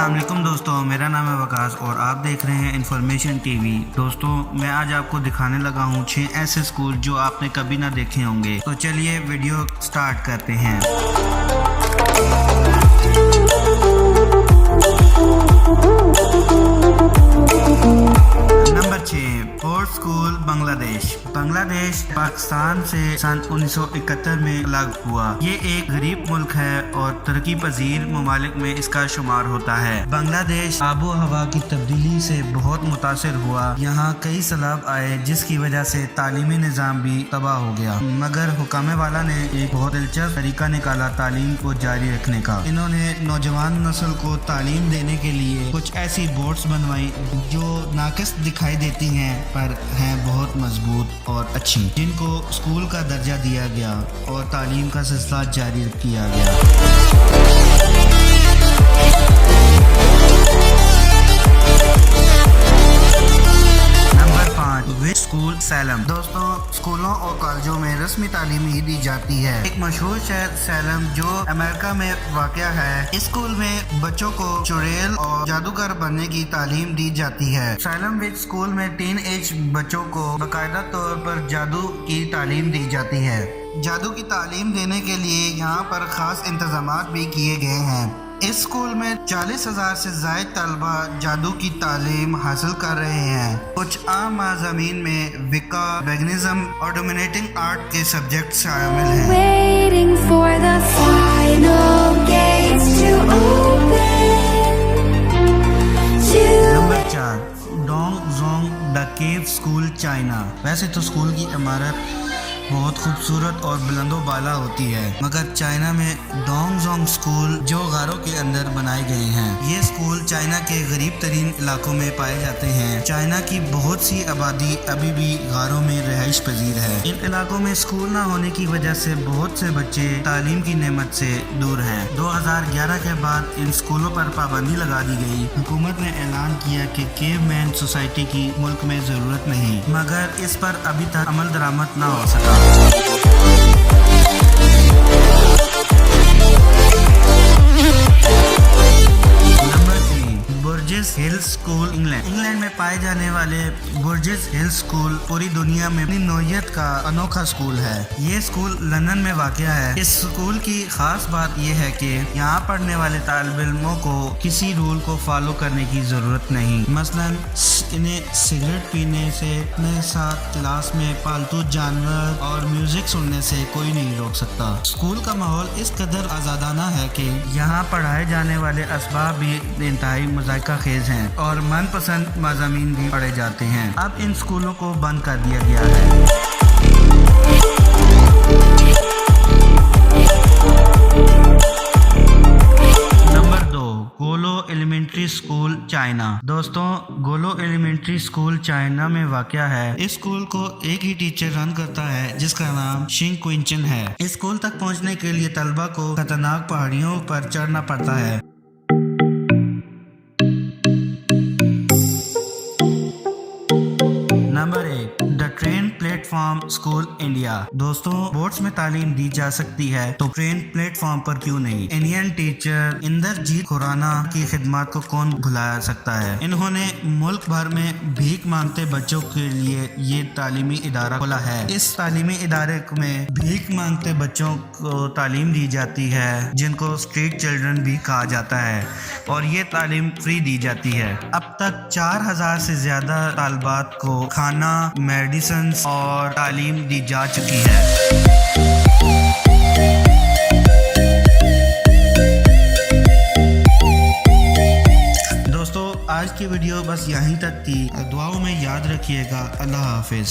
अस्सलाम वालेकुम दोस्तों, मेरा नाम है वकास और आप देख रहे हैं इन्फॉर्मेशन टीवी। दोस्तों, मैं आज आपको दिखाने लगा हूँ 6 ऐसे स्कूल जो आपने कभी ना देखे होंगे। तो चलिए वीडियो स्टार्ट करते हैं। Number 6, fort school Bangladesh. Bangladesh Pakistan से सन 1971 में अलग हुआ। ये एक गरीब मुल्क है और तरक्की पजीर ममालिक में इसका शुमार होता है। बांग्लादेश आबो हवा की तब्दीली से बहुत मुतासिर हुआ। यहाँ कई सैलाब आए जिसकी वजह से तालीमी निज़ाम भी तबाह हो गया, मगर हुकामे वाला ने एक बहुत दिलचस्प तरीका निकाला तालीम को जारी रखने का। इन्होंने नौजवान नस्ल को तालीम देने के लिए कुछ ऐसी बोर्ड्स बनवाई जो नाकिस दिखाई देती हैं पर हैं बहुत मजबूत और अच्छी, जिनको स्कूल का दर्जा दिया गया और तालीम का सिलसिला जारी किया गया। Number 5, which school slam. दोस्तों, स्कूलों और कॉलेजों में रस्मी तालीम ही दी जाती है। एक मशहूर शहर सैलम जो अमेरिका में वाक़या है, इस स्कूल में बच्चों को चुड़ैल और जादूगर बनने की तालीम दी जाती है। सैलम विच स्कूल में टीन एज बच्चों को बाकायदा तौर पर जादू की तालीम दी जाती है। जादू की तालीम देने के लिए यहाँ पर खास इंतजामात भी किए गए हैं। इस स्कूल में 40,000 से ज़ायद तलबा जादू की तालीम हासिल कर रहे हैं। कुछ आम मज़ामीन में विका, वेगनिज्म और डोमिनेटिंग आर्ट के सब्जेक्ट शामिल हैं। Waiting for the final gates to open. Number 4, Dong Jong the cave school China. वैसे तो स्कूल की इमारत बहुत खूबसूरत और बुलंदो बाला होती है, मगर चाइना में डोंग जोंग स्कूल जो गारों के अंदर बनाए गए हैं। ये स्कूल चाइना के गरीब तरीन इलाकों में पाए जाते हैं। चाइना की बहुत सी आबादी अभी भी गारों में रिहाइश पजीर है। इन इलाकों में स्कूल न होने की वजह से बहुत से बच्चे तालीम की नेमत से दूर हैं। 2011 के बाद इन स्कूलों पर पाबंदी लगा दी गई। हुकूमत ने ऐलान किया कि केवमैन सोसाइटी की मुल्क में जरूरत नहीं, मगर इस पर अभी तक अमल दरामद न हो सका। नंबर 3, बुर्जिस हिल स्कूल इंग्लैंड में पाए जाने वाले बुर्जिस हिल स्कूल पूरी दुनिया में अपनी नौयत का अनोखा स्कूल है। ये स्कूल लंदन में वाक़या है। इस स्कूल की खास बात यह है कि यहाँ पढ़ने वाले तालिब इल्मों को किसी रूल को फॉलो करने की ज़रूरत नहीं। मसलन इन्हें सिगरेट पीने से, अपने साथ क्लास में पालतू जानवर और म्यूजिक सुनने से कोई नहीं रोक सकता। स्कूल का माहौल इस कदर आज़ादाना है कि यहाँ पढ़ाए जाने वाले असबाब भी इंतहाई मज़ाक़ा खेज हैं और मनपसंद मज़ामीन भी पढ़े जाते हैं। अब इन स्कूलों को बंद कर दिया गया है। गोलो एलिमेंट्री स्कूल चाइना। दोस्तों, गोलो एलिमेंट्री स्कूल चाइना में वाक़या है। इस स्कूल को एक ही टीचर रन करता है जिसका नाम शिंग क्विंचन है। इस स्कूल तक पहुंचने के लिए तलबा को खतरनाक पहाड़ियों पर चढ़ना पड़ता है। Number 1, the train platform school India. दोस्तों, बोर्ड्स में तालीम दी जा सकती है तो ट्रेन प्लेटफॉर्म पर क्यों नहीं। इंडियन टीचर इंदरजीत खुराना की खिदमत को कौन भुला सकता है। इन्होंने मुल्क भर में भीख मांगते बच्चों के लिए ये तालीमी इदारा खोला है। इस तालीमी इदारे में भीख मांगते बच्चों को तालीम दी जाती है जिनको स्ट्रीट चिल्ड्रन भी कहा जाता है, और ये तालीम फ्री दी जाती है। अब तक 4,000 से ज्यादा तालबात को खाना, मेडिसिन और तालीम दी जा चुकी है। दोस्तों, आज की वीडियो बस यहीं तक थी। दुआओं में याद रखिएगा। अल्लाह हाफिज।